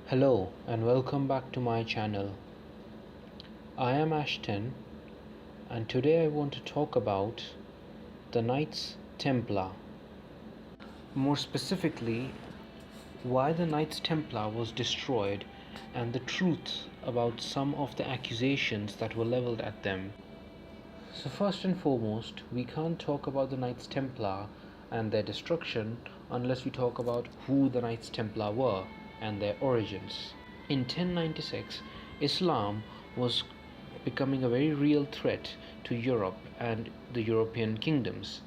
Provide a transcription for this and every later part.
Hello and welcome back to my channel. I am Ashton and today I want to talk about the Knights Templar. More specifically, why the Knights Templar was destroyed and the truth about some of the accusations that were leveled at them. So first and foremost, we can't talk about the Knights Templar and their destruction unless we talk about who the Knights Templar were and their origins. In 1096, Islam was becoming a very real threat to Europe and the European kingdoms,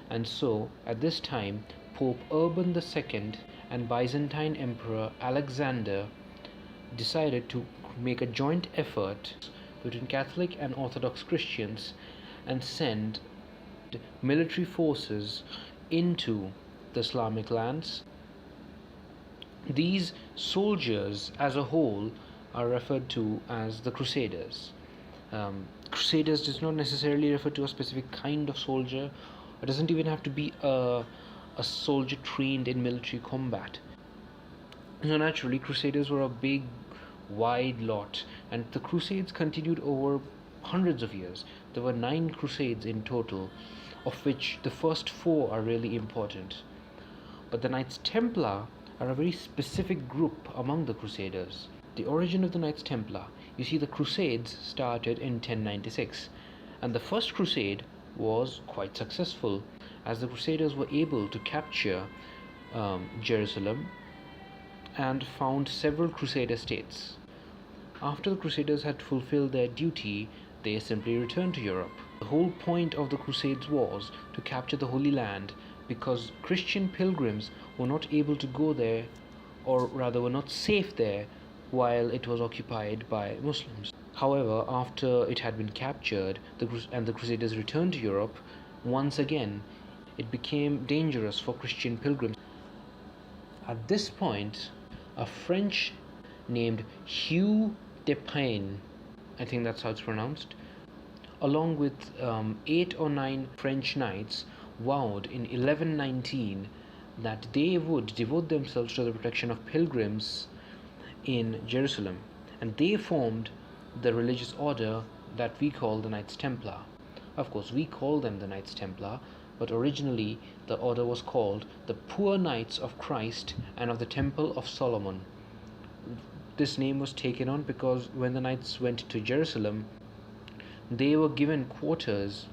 and so at this time Pope Urban II and Byzantine Emperor Alexander decided to make a joint effort between Catholic and Orthodox Christians and send military forces into the Islamic lands. These soldiers as a whole are referred to as the Crusaders. Crusaders does not necessarily refer to a specific kind of soldier. It doesn't even have to be a soldier trained in military combat. So naturally, Crusaders were a big, wide lot, and the Crusades continued over hundreds of years. There were 9 Crusades in total, of which the first 4 are really important. But the Knights Templar are a very specific group among the Crusaders. The origin of the Knights Templar, you see, the Crusades started in 1096, and the First Crusade was quite successful as the Crusaders were able to capture Jerusalem and found several Crusader states. After the Crusaders had fulfilled their duty, they simply returned to Europe. The whole point of the Crusades was to capture the Holy Land, because Christian pilgrims were not able to go there, or rather were not safe there while it was occupied by Muslims. However, after it had been captured and the Crusaders returned to Europe, once again it became dangerous for Christian pilgrims. At this point, a French named Hugh de Payne, I think that's how it's pronounced, along with 8 or 9 French knights, vowed in 1119 that they would devote themselves to the protection of pilgrims in Jerusalem, and they formed the religious order that we call the Knights Templar. Of course, we call them the Knights Templar, but originally the order was called the Poor Knights of Christ and of the Temple of Solomon. This name was taken on because when the knights went to Jerusalem, they were given quarters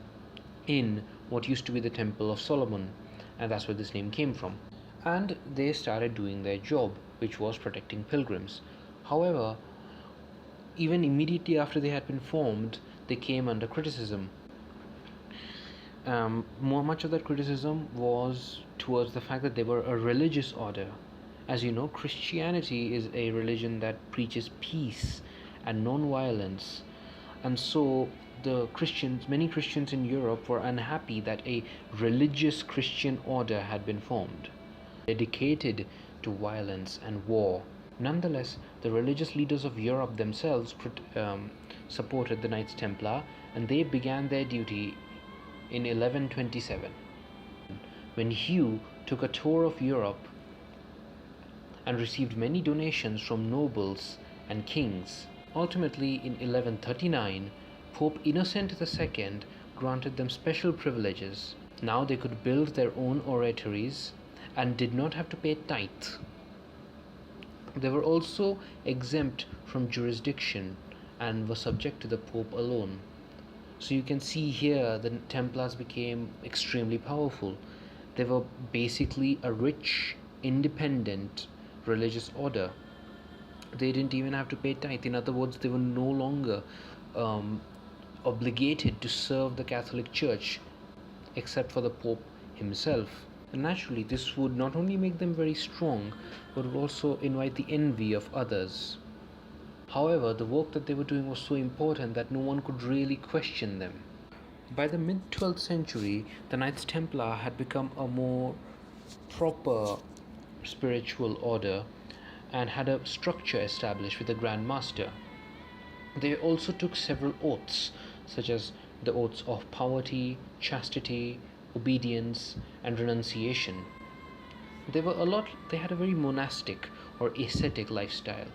in what used to be the Temple of Solomon, and that's where this name came from. And they started doing their job, which was protecting pilgrims. However, even immediately after they had been formed, they came under criticism. Much of that criticism was towards the fact that they were a religious order. As you know, Christianity is a religion that preaches peace and non-violence, and so many Christians in Europe were unhappy that a religious Christian order had been formed, dedicated to violence and war. Nonetheless, the religious leaders of Europe themselves supported the Knights Templar, and they began their duty in 1127, when Hugh took a tour of Europe and received many donations from nobles and kings. Ultimately, in 1139, Pope Innocent II granted them special privileges. Now they could build their own oratories and did not have to pay tithe. They were also exempt from jurisdiction and were subject to the Pope alone. So you can see here the Templars became extremely powerful. They were basically a rich, independent religious order. They didn't even have to pay tithe. In other words, they were no longer obligated to serve the Catholic Church except for the Pope himself. And naturally, this would not only make them very strong, but would also invite the envy of others. However, the work that they were doing was so important that no one could really question them. By the mid-12th century, the Knights Templar had become a more proper spiritual order and had a structure established with a Grand Master. They also took several oaths, such as the oaths of poverty, chastity, obedience, and renunciation. They had a very monastic or ascetic lifestyle.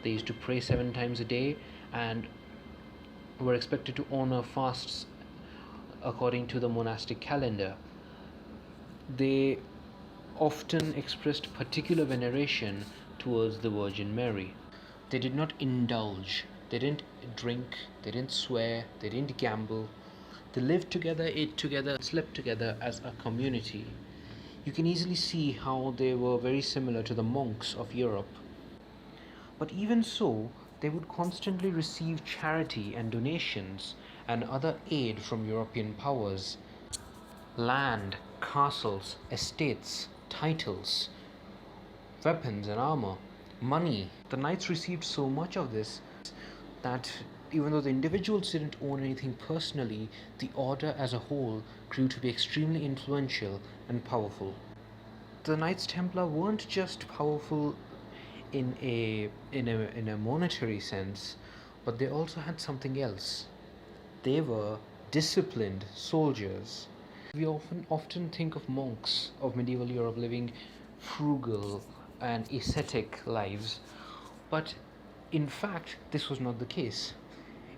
They used to pray 7 times a day and were expected to honor fasts according to the monastic calendar. They often expressed particular veneration towards the Virgin Mary. They did not indulge, they didn't drink, they didn't swear, they didn't gamble. They lived together, ate together, slept together as a community. You can easily see how they were very similar to the monks of Europe. But even so, they would constantly receive charity and donations and other aid from European powers. Land, castles, estates, titles, weapons and armor, money. The knights received so much of this that even though the individuals didn't own anything personally, the order as a whole grew to be extremely influential and powerful. The Knights Templar weren't just powerful in a monetary sense, but they also had something else. They were disciplined soldiers. We often think of monks of medieval Europe living frugal and ascetic lives, but in fact this was not the case.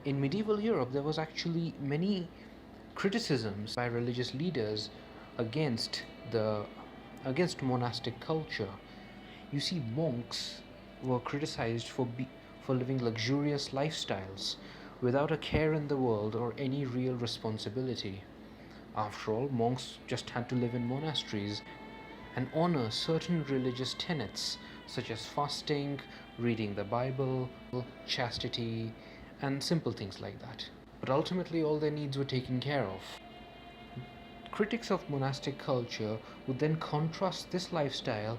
In medieval Europe there was actually many criticisms by religious leaders against monastic culture. You see, monks were criticized for living luxurious lifestyles without a care in the world or any real responsibility. After all, monks just had to live in monasteries and honor certain religious tenets such as fasting, reading the Bible, chastity, and simple things like that. But ultimately, all their needs were taken care of. Critics of monastic culture would then contrast this lifestyle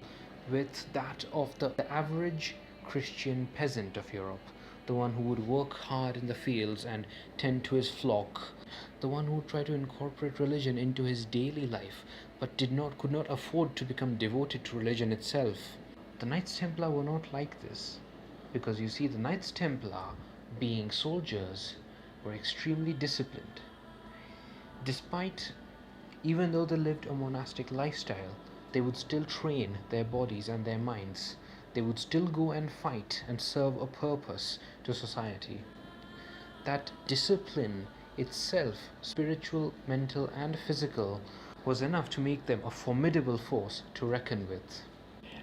with that of the average Christian peasant of Europe, the one who would work hard in the fields and tend to his flock, the one who would try to incorporate religion into his daily life but could not afford to become devoted to religion itself. The Knights Templar were not like this, because you see, the Knights Templar, being soldiers, were extremely disciplined. Even though they lived a monastic lifestyle, they would still train their bodies and their minds. They would still go and fight and serve a purpose to society. That discipline itself, spiritual, mental, and physical, was enough to make them a formidable force to reckon with.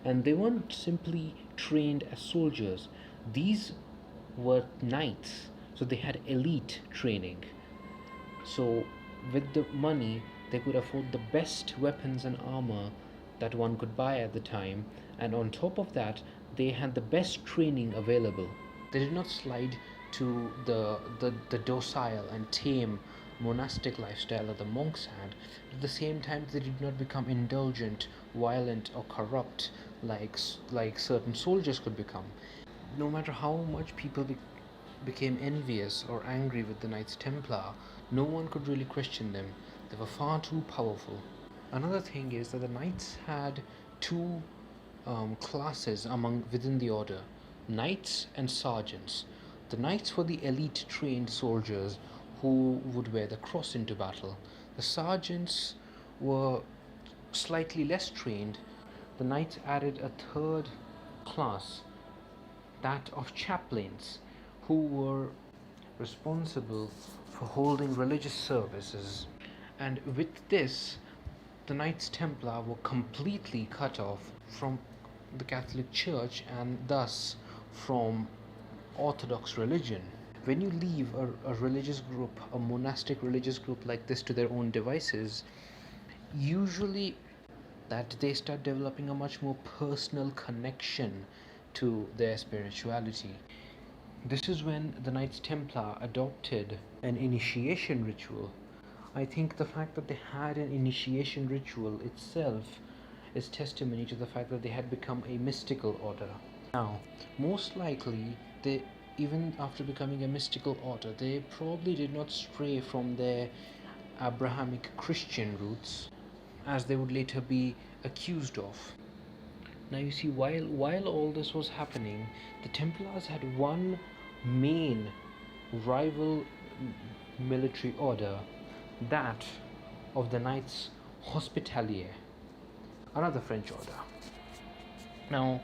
And they weren't simply trained as soldiers, these were knights, so they had elite training. So, with the money, they could afford the best weapons and armor that one could buy at the time, and on top of that, they had the best training available. They did not slide to the docile and tame monastic lifestyle that the monks had. At the same time, they did not become indulgent, violent, or corrupt like certain soldiers could become. No matter how much people became envious or angry with the Knights Templar, no one could really question them. They were far too powerful. Another thing is that the knights had two classes within the order: knights and sergeants. The knights were the elite trained soldiers who would wear the cross into battle. The sergeants were slightly less trained. The knights added a third class, that of chaplains, who were responsible for holding religious services. And with this, the Knights Templar were completely cut off from the Catholic Church and thus from Orthodox religion. When you leave a religious group, a monastic religious group like this, to their own devices, usually that they start developing a much more personal connection to their spirituality. This is when the Knights Templar adopted an initiation ritual. I think the fact that they had an initiation ritual itself is testimony to the fact that they had become a mystical order. Now, most likely, even after becoming a mystical order, they probably did not stray from their Abrahamic Christian roots, as they would later be accused of. Now you see, while all this was happening, the Templars had one main rival military order, that of the Knights Hospitalier, another French order. Now,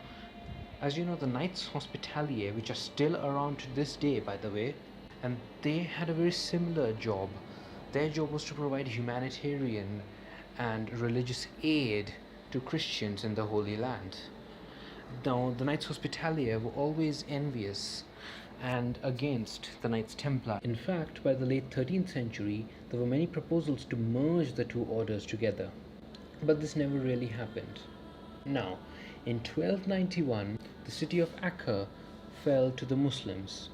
As you know, the Knights Hospitalier, which are still around to this day, by the way, and they had a very similar job. Their job was to provide humanitarian and religious aid to Christians in the Holy Land. Now, the Knights Hospitalier were always envious and against the Knights Templar. In fact, by the late 13th century, there were many proposals to merge the two orders together, but this never really happened. Now, in 1291, the city of Acre fell to the Muslims.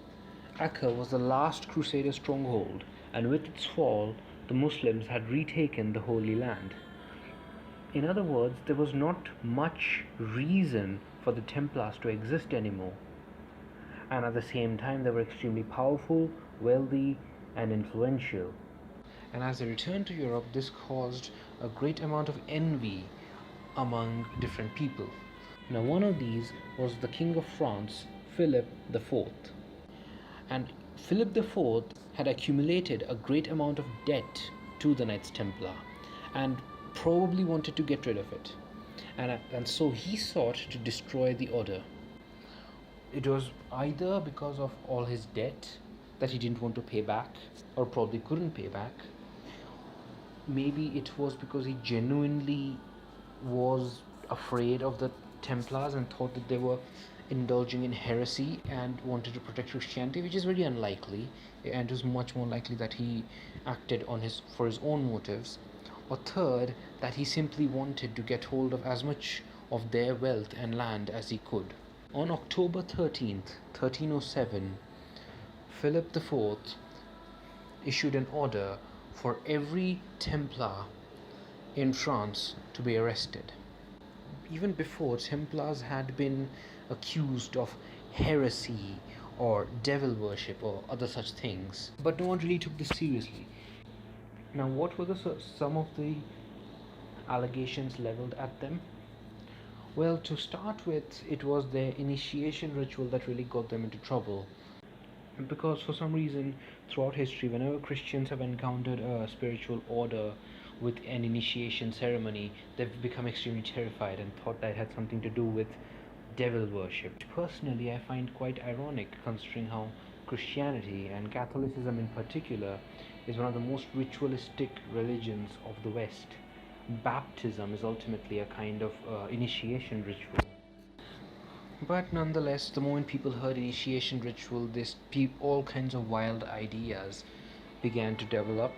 Acre was the last Crusader stronghold, and with its fall, the Muslims had retaken the Holy Land. In other words, there was not much reason for the Templars to exist anymore. And at the same time, they were extremely powerful, wealthy, and influential. And as they returned to Europe, this caused a great amount of envy among different people. Now, one of these was the King of France, Philip IV. And Philip IV had accumulated a great amount of debt to the Knights Templar and probably wanted to get rid of it. And so he sought to destroy the order. It was either because of all his debt that he didn't want to pay back, or probably couldn't pay back. Maybe it was because he genuinely was afraid of the Templars and thought that they were indulging in heresy and wanted to protect Christianity, which is very unlikely, and it was much more likely that he acted for his own motives. Or third, that he simply wanted to get hold of as much of their wealth and land as he could. On October 13th, 1307, Philip IV issued an order for every Templar in France to be arrested. Even before, Templars had been accused of heresy or devil worship or other such things, but no one really took this seriously. Now, what were some of the allegations leveled at them? Well, to start with, it was their initiation ritual that really got them into trouble. Because for some reason, throughout history, whenever Christians have encountered a spiritual order with an initiation ceremony, they've become extremely terrified and thought that it had something to do with devil worship. Personally, I find quite ironic, considering how Christianity, and Catholicism in particular, is one of the most ritualistic religions of the West. Baptism is ultimately a kind of initiation ritual. But nonetheless, the moment people heard initiation ritual, all kinds of wild ideas began to develop,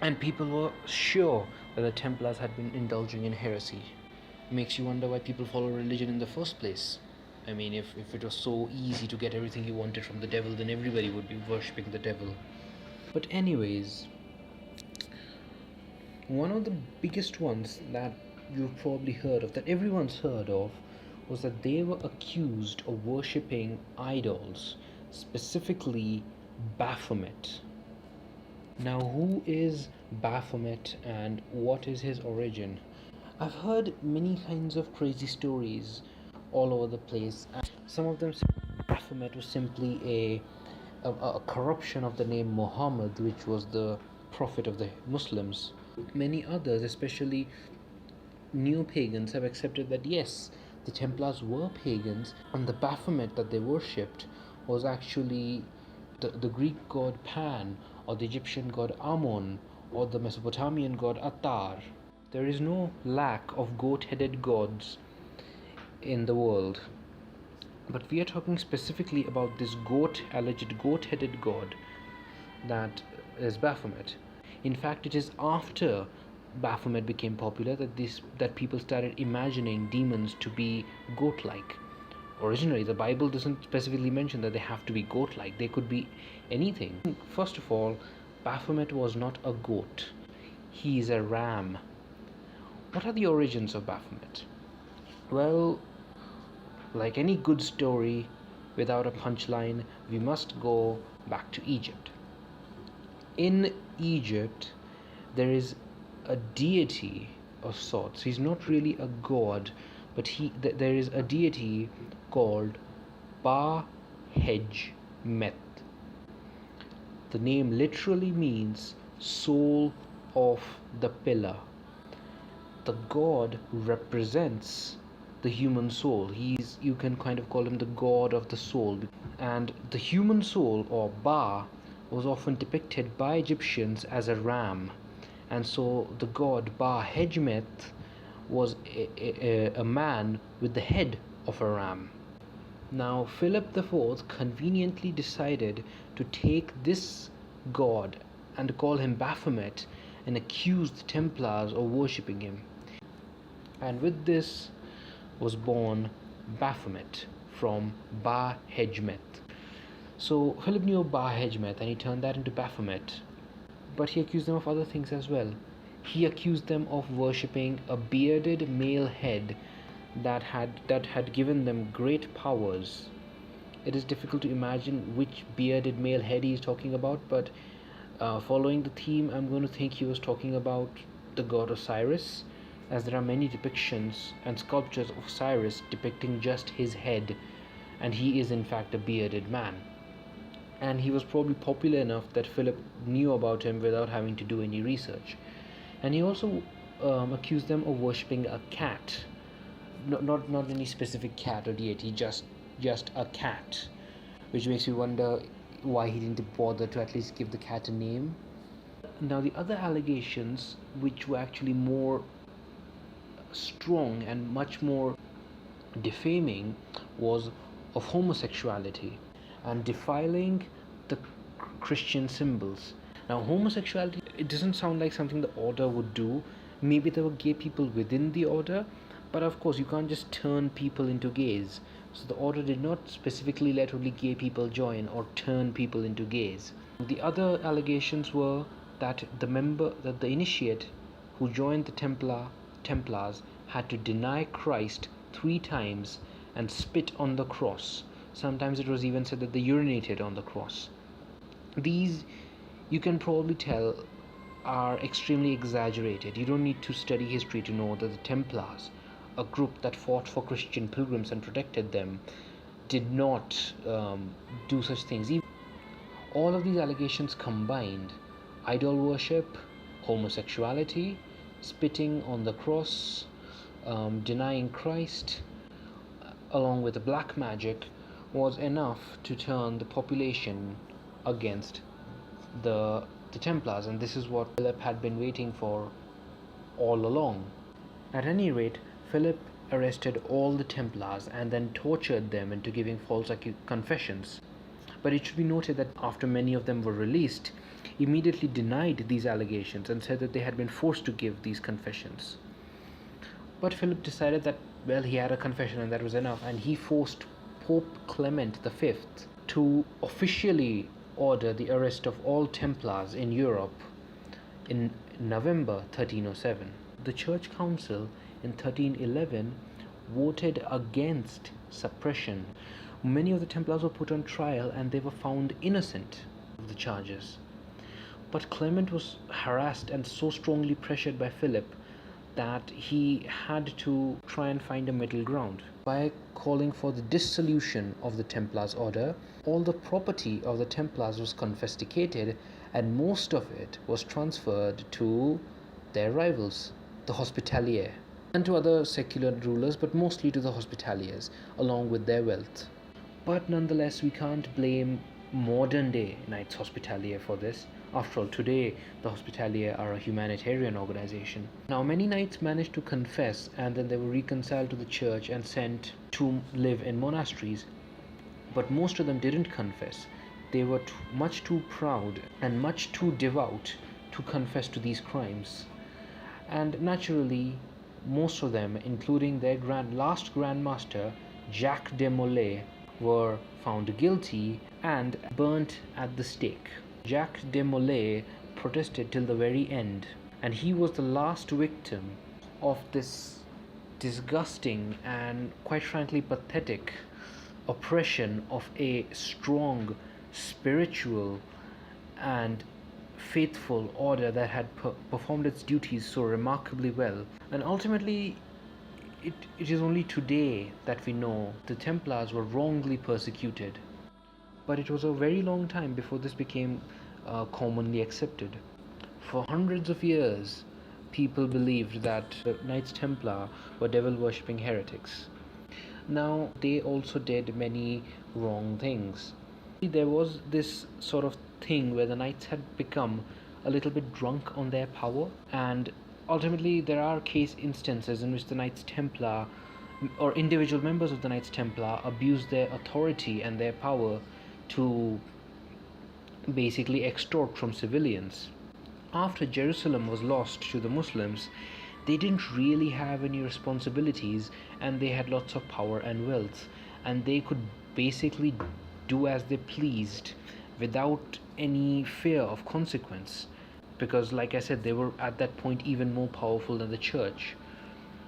and people were sure that the Templars had been indulging in heresy. Makes you wonder why people follow religion in the first place. I mean, if it was so easy to get everything you wanted from the devil, then everybody would be worshipping the devil. But anyways, one of the biggest ones that you've probably heard of, that everyone's heard of, was that they were accused of worshipping idols, specifically Baphomet. Now, who is Baphomet and what is his origin? I've heard many kinds of crazy stories all over the place. Some of them say Baphomet was simply a corruption of the name Muhammad, which was the prophet of the Muslims. Many others, especially neo-pagans, have accepted that yes, the Templars were pagans, and the Baphomet that they worshipped was actually the Greek god Pan, or the Egyptian god Ammon, or the Mesopotamian god Attar. There is no lack of goat-headed gods in the world, but we are talking specifically about this alleged goat-headed god that is Baphomet. In fact, it is after Baphomet became popular that people started imagining demons to be goat-like. Originally, the Bible doesn't specifically mention that they have to be goat-like. They could be anything. First of all, Baphomet was not a goat. He is a ram. What are the origins of Baphomet? Well, like any good story without a punchline, we must go back to Egypt. In Egypt, there is a deity of sorts. He's not really a god, but there is a deity called Ba-Hedj-Met. The name literally means soul of the pillar. The god represents the human soul. He's you can kind of call him the god of the soul. And the human soul, or Ba, was often depicted by Egyptians as a ram. And so the god Ba Hejmet was a man with the head of a ram. Now Philip IV conveniently decided to take this god and call him Baphomet and accuse the Templars of worshipping him. And with this was born Baphomet from Ba Hejmet. So Philip knew of Ba Hejmet and he turned that into Baphomet. But he accused them of other things as well. He accused them of worshipping a bearded male head that had given them great powers. It is difficult to imagine which bearded male head he is talking about, but following the theme, I'm going to think he was talking about the god Osiris, as there are many depictions and sculptures of Osiris depicting just his head, and he is in fact a bearded man. And he was probably popular enough that Philip knew about him without having to do any research. And he also accused them of worshipping a cat. Not any specific cat or deity, just a cat, which makes me wonder why he didn't bother to at least give the cat a name. Now the other allegations, which were actually more strong and much more defaming, was of homosexuality and defiling the Christian symbols. Now homosexuality, it doesn't sound like something the order would do. Maybe there were gay people within the order, but of course you can't just turn people into gays. So the order did not specifically let only gay people join or turn people into gays. The other allegations were that the initiate who joined the Templars had to deny Christ 3 times and spit on the cross. Sometimes it was even said that they urinated on the cross. These, you can probably tell, are extremely exaggerated. You don't need to study history to know that the Templars, a group that fought for Christian pilgrims and protected them, did not do such things. All of these allegations combined, idol worship, homosexuality, spitting on the cross, denying Christ, along with the black magic, was enough to turn the population against the Templars, and this is what Philip had been waiting for all along. At any rate, Philip arrested all the Templars and then tortured them into giving false confessions. But it should be noted that after many of them were released, he immediately denied these allegations and said that they had been forced to give these confessions. But Philip decided that, well, he had a confession and that was enough, and he forced Pope Clement V to officially order the arrest of all Templars in Europe in November 1307. The Church Council in 1311 voted against suppression. Many of the Templars were put on trial and they were found innocent of the charges. But Clement was harassed and so strongly pressured by Philip that he had to try and find a middle ground by calling for the dissolution of the Templars order. All the property of the Templars was confiscated and most of it was transferred to their rivals, the Hospitaliers, and to other secular rulers, but mostly to the Hospitaliers, along with their wealth. But nonetheless, we can't blame modern day Knights Hospitalier for this. After all, today the Hospitalier are a humanitarian organization. Now, many knights managed to confess and then they were reconciled to the church and sent to live in monasteries. But most of them didn't confess. They were much too proud and much too devout to confess to these crimes. And naturally, most of them, including their last Grand Master, Jacques de Molay, were found guilty and burnt at the stake. Jacques de Molay protested till the very end, and he was the last victim of this disgusting and quite frankly pathetic oppression of a strong, spiritual and faithful order that had performed its duties so remarkably well. And ultimately, it is only today that we know the Templars were wrongly persecuted. But it was a very long time before this became commonly accepted. For hundreds of years, people believed that the Knights Templar were devil-worshipping heretics. Now, they also did many wrong things. There was this sort of thing where the knights had become a little bit drunk on their power, and ultimately, there are case instances in which the Knights Templar or individual members of the Knights Templar abuse their authority and their power to basically extort from civilians. After Jerusalem was lost to the Muslims, they didn't really have any responsibilities, and they had lots of power and wealth, and they could basically do as they pleased without any fear of consequence, because like I said, they were at that point even more powerful than the church.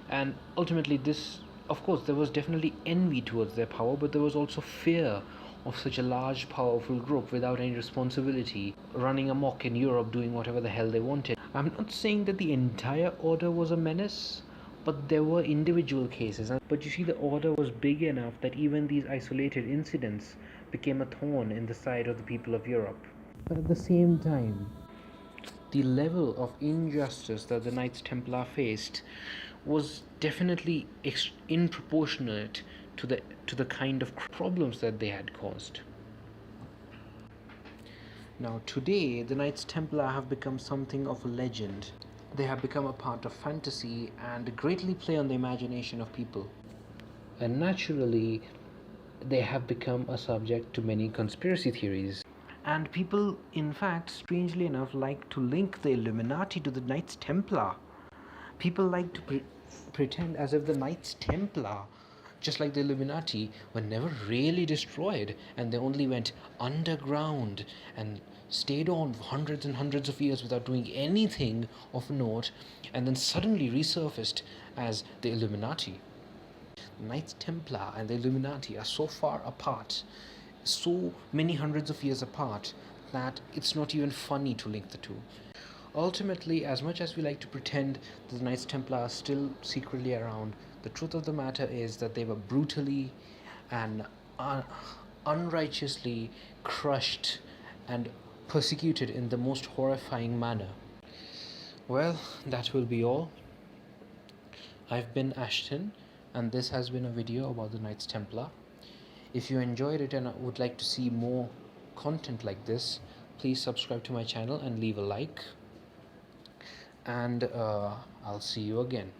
And ultimately, this, of course, there was definitely envy towards their power, but there was also fear of such a large, powerful group without any responsibility running amok in Europe doing whatever the hell they wanted. I'm not saying that the entire order was a menace, but there were individual cases. But you see, the order was big enough that even these isolated incidents became a thorn in the side of the people of Europe. But at the same time, the level of injustice that the Knights Templar faced was definitely disproportionate to the kind of problems that they had caused. Now, today, the Knights Templar have become something of a legend. They have become a part of fantasy and greatly play on the imagination of people. And naturally, they have become a subject to many conspiracy theories. And people, in fact, strangely enough, like to link the Illuminati to the Knights Templar. People like to pretend as if the Knights Templar, just like the Illuminati, were never really destroyed, and they only went underground and stayed on for hundreds and hundreds of years without doing anything of note, and then suddenly resurfaced as the Illuminati. The Knights Templar and the Illuminati are so far apart, so many hundreds of years apart, that it's not even funny to link the two. Ultimately, as much as we like to pretend that the Knights Templar are still secretly around, the truth of the matter is that they were brutally and unrighteously crushed and persecuted in the most horrifying manner. Well, that will be all. I've been Ashton, and this has been a video about the Knights Templar. If you enjoyed it and would like to see more content like this, please subscribe to my channel and leave a like. And I'll see you again.